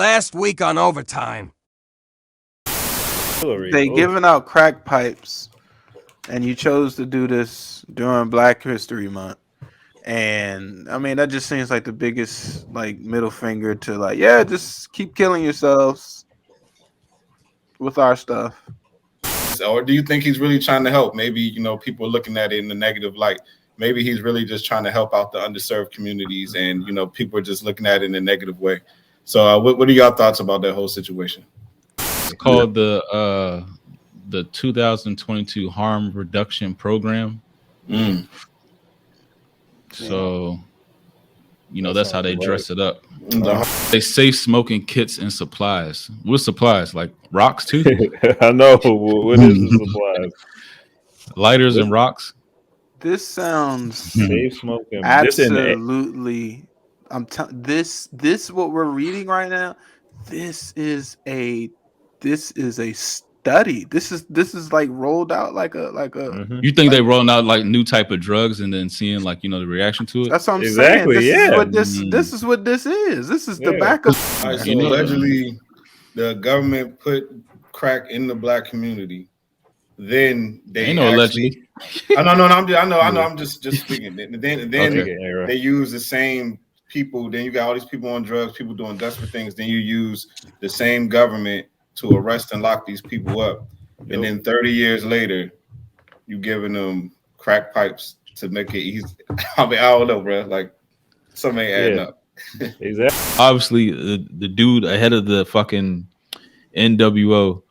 Last week on overtime. They giving out crack pipes, and you chose to do this during Black History Month. And I mean, that just seems like the biggest middle finger to yeah, just keep killing yourselves with our stuff. Or do you think he's really trying to help? Maybe, people are looking at it in the negative light. Maybe he's really just trying to help out the underserved communities, and people are just looking at it in a negative way. So what are y'all thoughts about that whole situation? It's called the 2022 Harm Reduction Program. So that's how they dress it up. They say smoking kits and supplies. What supplies? Like rocks too? I know. What is the supplies? Lighters and rocks. This sounds safe smoking. Absolutely. This what we're reading right now. This is a study. This is like rolled out like a. You think they rolling out like new type of drugs and then seeing the reaction to it? That's what I'm saying. This is what this is. This is the backup. All right, so allegedly, the government put crack in the Black community. Then they allegedly. I know. I'm just speaking. Then they use the same people. Then you got all these people on drugs, people doing desperate things. Then you use the same government to arrest and lock these people up. Yep. And then 30 years later, you giving them crack pipes to make it easy. I mean, I don't know, bro. Like, something ain't adding up. Exactly. Obviously, the dude ahead of the fucking NWO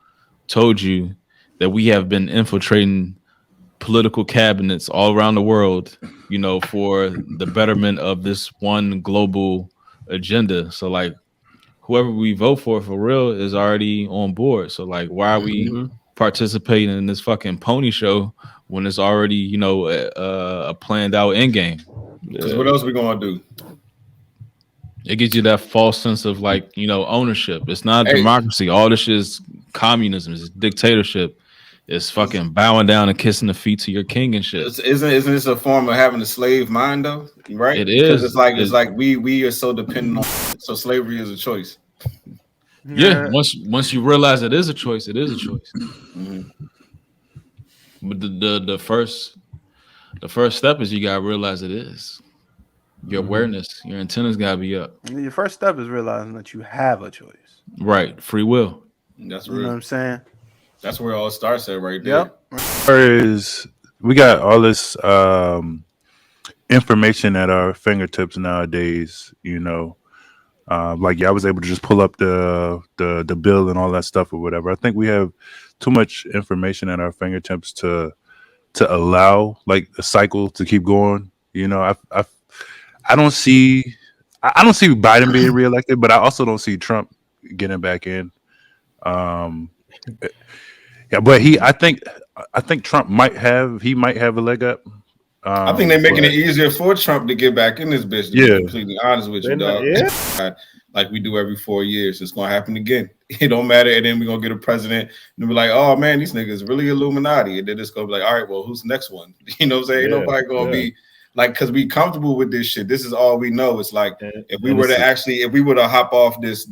told you that we have been infiltrating political cabinets all around the world, for the betterment of this one global agenda. So, whoever we vote for real is already on board. So why are we participating in this fucking pony show when it's already, a planned out end game? Because what else we gonna do? It gives you that false sense of ownership. It's not democracy. All this is communism. It's dictatorship. It's fucking bowing down and kissing the feet to your king and shit. Isn't this a form of having a slave mind though? Right? It is. It's like we are so dependent on it. So slavery is a choice. Yeah. Once you realize it is a choice, it is a choice. But the first step is you gotta realize it is. Your awareness, your antennas gotta be up. Your first step is realizing that you have a choice. Right. Free will. That's real. You know what I'm saying? That's where it all starts at right there. Yep. We got all this information at our fingertips nowadays, I was able to just pull up the bill and all that stuff or whatever. I think we have too much information at our fingertips to allow the cycle to keep going. I don't see Biden being reelected, but I also don't see Trump getting back in. Yeah, but I think Trump might have a leg up. I think they're making it easier for Trump to get back in this bitch. To be completely honest with you, dog. Yeah. Like we do every 4 years, it's gonna happen again. It don't matter, and then we're gonna get a president and be like, "Oh man, these niggas really Illuminati," and then it's gonna be like, "All right, well, who's the next one?" You know what I'm saying? Ain't nobody gonna be because we comfortable with this shit. This is all we know. It's like if we were to hop off this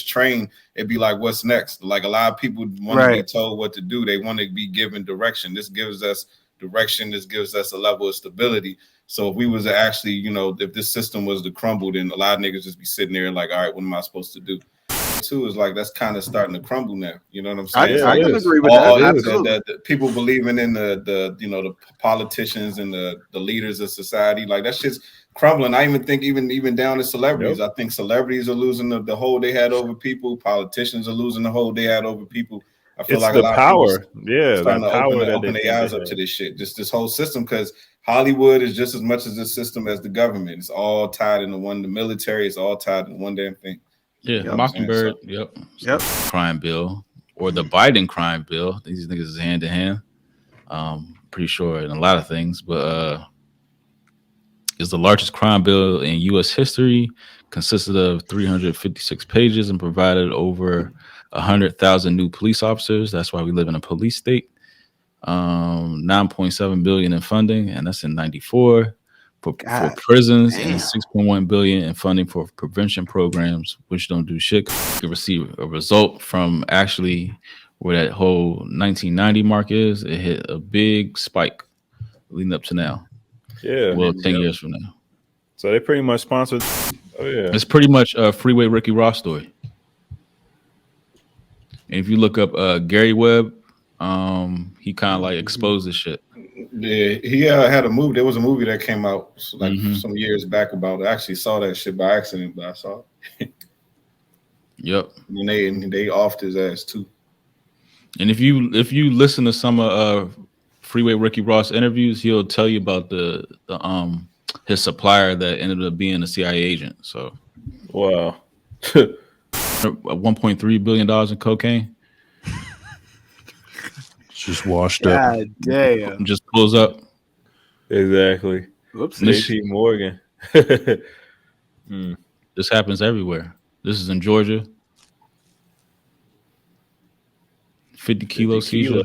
train, it'd be like, what's next? Like a lot of people want to be told what to do. They want to be given direction. This gives us direction. This gives us a level of stability. So if we was to actually, if this system was to crumble, then a lot of niggas just be sitting there like, all right, what am I supposed to do? Too is like that's kind of starting to crumble now. You know what I'm saying? I can agree with that. The people believing in the politicians and the leaders of society, like that shit's crumbling. I even think even down to celebrities. I think celebrities are losing the hold they had over people. Politicians are losing the hold they had over people. I feel like a lot of people starting to open their eyes up to this shit. Just this whole system, because Hollywood is just as much as this system as the government. It's all tied into one. The military is all tied in one damn thing. Yeah, Mockingbird. Yep. Crime bill or the Biden crime bill. These niggas is hand to hand. Pretty sure in a lot of things, but is the largest crime bill in U.S. history. Consisted of 356 pages and provided over 100,000 new police officers. That's why we live in a police state. 9.7 billion in funding, and that's in '94. for God prisons damn. and 6.1 billion in funding for prevention programs, which don't do shit. To receive a result from actually where that whole 1990 mark is, it hit a big spike leading up to now. Yeah. Well, 10 years from now. So they pretty much sponsored. Oh yeah. It's pretty much a Freeway Ricky Ross story. And if you look up Gary Webb, he kind of like exposed this shit. Yeah, he had a movie. There was a movie that came out like some years back about it. I actually saw that shit by accident, but I saw it. Yep. And they offed his ass too. And if you listen to some of Freeway Ricky Ross interviews, he'll tell you about the his supplier that ended up being a CIA agent. So, wow, $1.3 billion in cocaine. Just washed up. God damn. Just pulls up. Exactly. Whoops. JP Morgan. This happens everywhere. This is in Georgia. 50 kilo seizure.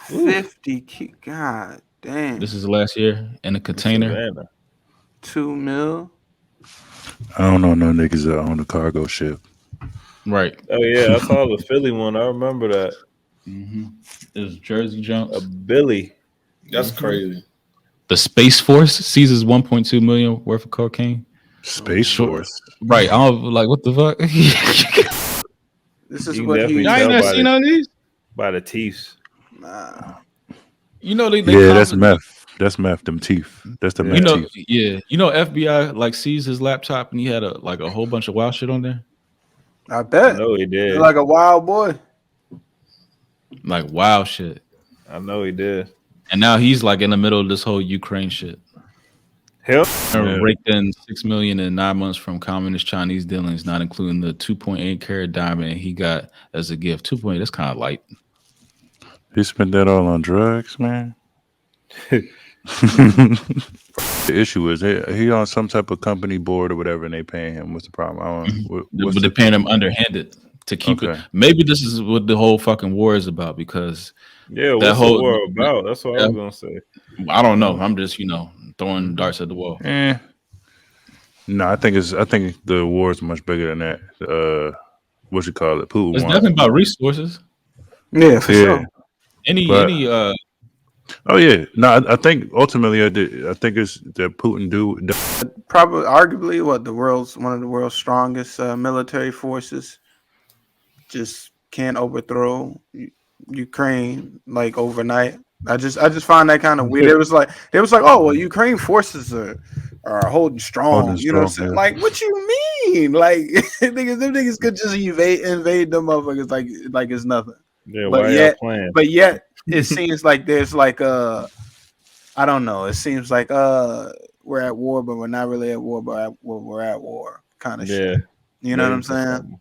50 God damn. This is last year in a container. Savannah. 2 mil. I don't know no niggas that own a cargo ship. Right. Oh yeah, I saw the Philly one. I remember that. There's Jersey jumps. A Billy. That's crazy. The Space Force seizes 1.2 million worth of cocaine. Space Force. Right. I was like, what the fuck? This is You what definitely he. Y'all ain't tell not by seen the- all these? By the teeth. Nah. You know they Yeah, that's meth. That's meth. Them teeth. That's the meth You know, teeth. yeah. You know, FBI like seized his laptop and he had a whole bunch of wild shit on there. I I bet. know he did. You're like a wild boy. Like wild shit. I know he did. And now he's like in the middle of this whole Ukraine shit. Hell, Raked in $6 million in 9 months from communist Chinese dealings, not including the 2.8 carat diamond he got as a gift. 2.8, that's kind of light. He spent that all on drugs, man. The issue is he on some type of company board or whatever, and they paying him. What's the problem? I don't. But they're paying him underhanded to keep it. Maybe this is what the whole fucking war is about, because yeah, what's that whole the war about? That's what I was gonna say. I don't know. I'm just throwing darts at the wall. No, I think the war is much bigger than that. What you call it? Putin. It's definitely about resources. Yeah, for sure. Oh yeah, no, I think ultimately, I think it's that Putin Probably, arguably, one of the world's strongest military forces. Just can't overthrow Ukraine like overnight. I just find that kind of weird. It was like, oh well, Ukraine forces are holding strong. You know what I'm saying? Yeah. Like, what you mean? Like, them niggas could just invade them motherfuckers like it's nothing. Yeah, why y'all playing? But yet, it seems like there's like I don't know. It seems like we're at war, but we're not really at war, but we're at war kind of shit. You know what I'm saying?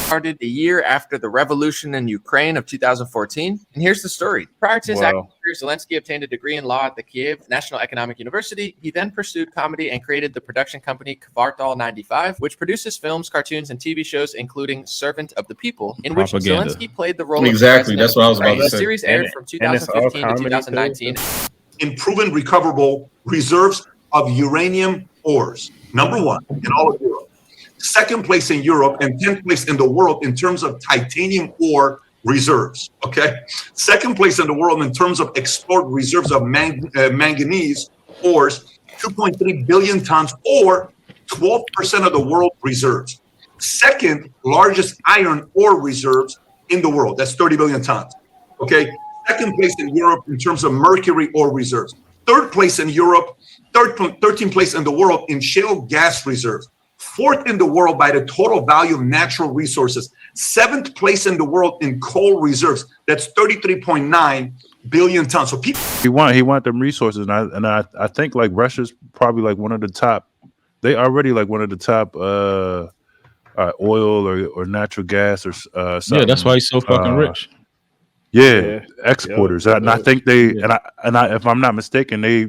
Started a year after the revolution in Ukraine of 2014. And here's the story. Prior to his acting career, Zelensky obtained a degree in law at the Kiev National Economic University. He then pursued comedy and created the production company Kvartal 95, which produces films, cartoons, and TV shows, including Servant of the People, in which Zelensky played the role Exactly. of That's what I was about to The say. series aired from 2015 to 2019. In proven recoverable reserves of uranium ores. Number one in all of Europe. Second place in Europe and 10th place in the world in terms of titanium ore reserves. Okay. Second place in the world in terms of explored reserves of manganese ores, 2.3 billion tons, or 12% of the world reserves. Second largest iron ore reserves in the world. That's 30 billion tons. Okay. Second place in Europe in terms of mercury ore reserves. Third place in Europe, 13th place in the world in shale gas reserves. Fourth in the world by the total value of natural resources. Seventh place in the world in coal reserves. That's 33.9 billion tons. So people he want them resources, and I think like Russia's probably like one of the top. They already like one of the top oil or natural gas or something. Yeah, that's why he's so fucking rich. Yeah, exporters. And I think they and I if I'm not mistaken, they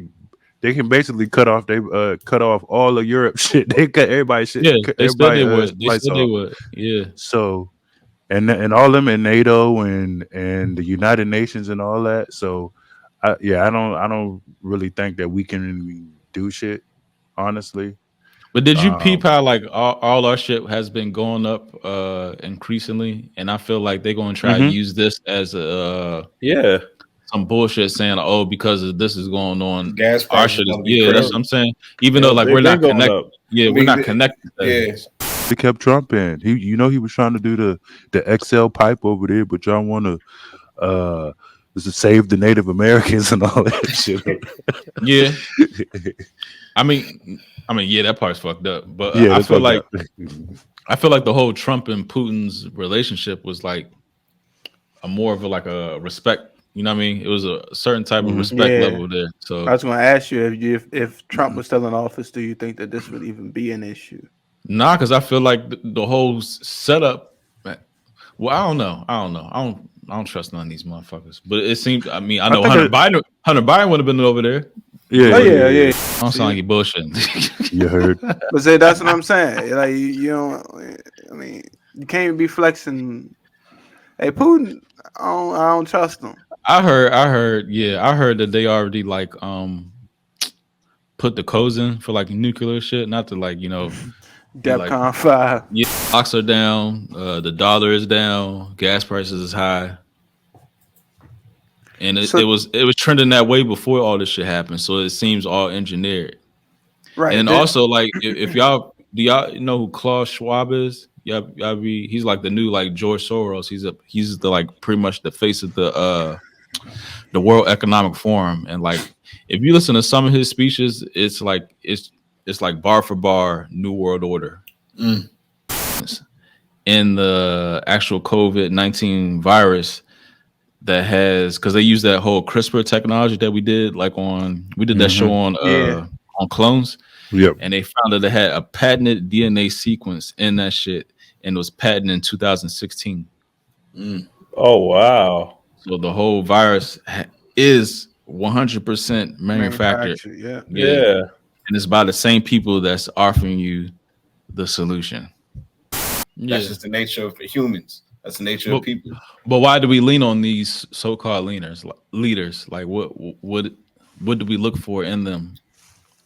can basically cut off all of Europe shit. They cut everybody shit. Yeah, they said they would. They said they would. Yeah. So, and all them in NATO and the United Nations and all that. So, I don't really think that we can do shit. Honestly. But did you peep how like all our shit has been going up increasingly, and I feel like they're going to try to use this as a some bullshit saying, oh, because of this is going on, gas our shit is crazy. That's what I'm saying. Even though like we're not connected, we're not connected. They kept trumping. He was trying to do the XL pipe over there, but y'all want to save the Native Americans and all that shit. Yeah, I mean, yeah, that part's fucked up. But I feel like the whole Trump and Putin's relationship was like more of a respect. You know what I mean? It was a certain type of respect level there. So I was going to ask you if Trump was still in office, do you think that this would even be an issue? Nah, because I feel like the whole setup. Well, I don't know. I don't trust none of these motherfuckers. But it seems. I mean, I know Hunter Biden would have been over there. Yeah. I don't sound like you bullshitting. You heard. But say that's what I'm saying. Like you don't. I mean, you can't even be flexing. Hey, Putin, I don't trust him. I heard that they already like put the codes in for like nuclear shit, not to like DEFCON 5. Yeah, stocks are down, the dollar is down, gas prices is high. And it was trending that way before all this shit happened, so it seems all engineered. Right. And also like if y'all know who Klaus Schwab is? He's like the new like George Soros. He's the like pretty much the face of the World Economic Forum. And like if you listen to some of his speeches, it's like bar for bar New World Order. In the actual COVID-19 virus that has, because they use that whole CRISPR technology that we did that show on clones. Yep. And they found that it had a patented DNA sequence in that shit, and it was patented in 2016. Oh wow! So the whole virus is 100% manufactured. Yeah. And it's by the same people that's offering you the solution. That's just the nature of humans. That's the nature of people. But why do we lean on these so-called leaders? Like what do we look for in them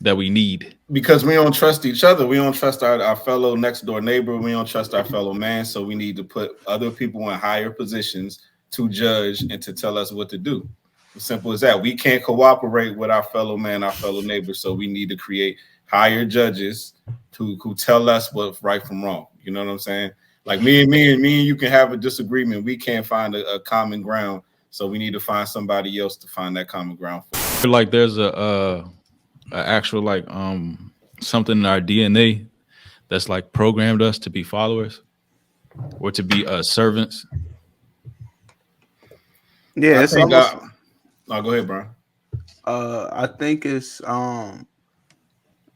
that we need? Because we don't trust each other. We don't trust our fellow next door neighbor. We don't trust our fellow man. So we need to put other people in higher positions to judge and to tell us what to do. As simple as that. We can't cooperate with our fellow man, our fellow neighbor. So we need to create higher judges who tell us what's right from wrong. You know what I'm saying? Like me and you can have a disagreement. We can't find a common ground. So we need to find somebody else to find that common ground for. Like there's a actual like something in our DNA that's like programmed us to be followers or to be servants. Yeah, it's almost. Go ahead, Brian. I think it's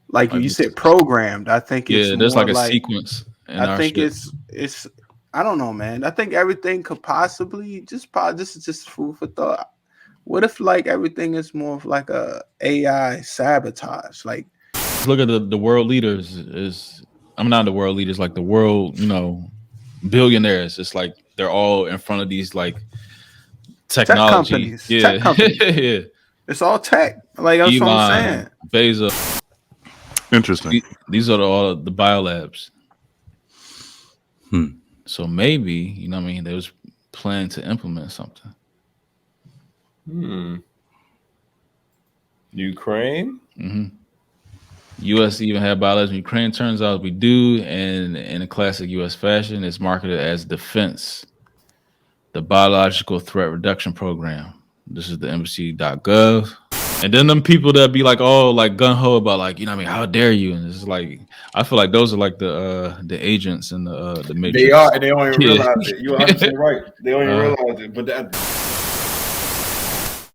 like you said, programmed. I think it's there's like a like, sequence. I think it's. I don't know, man. I think everything could possibly this is just food for thought. What if like everything is more of like a AI sabotage? Like, look at the world leaders. I'm not the world leaders, like the world, billionaires. It's like they're all in front of these like technology. Tech companies. Yeah. It's all tech. Like that's what I'm saying. Bezos. Interesting. These are all the biolabs. So maybe, they was planning to implement something. Ukraine? U.S. even had biolabs in Ukraine. Turns out we do, and in a classic U.S. fashion, it's marketed as defense, the Biological Threat Reduction Program. This is the embassy.gov. And then them people that be like, like gung-ho about like, how dare you? And it's like, I feel like those are like the agents and the Matrix. They are, and they don't even realize it. You're 100% right. They don't even realize it. But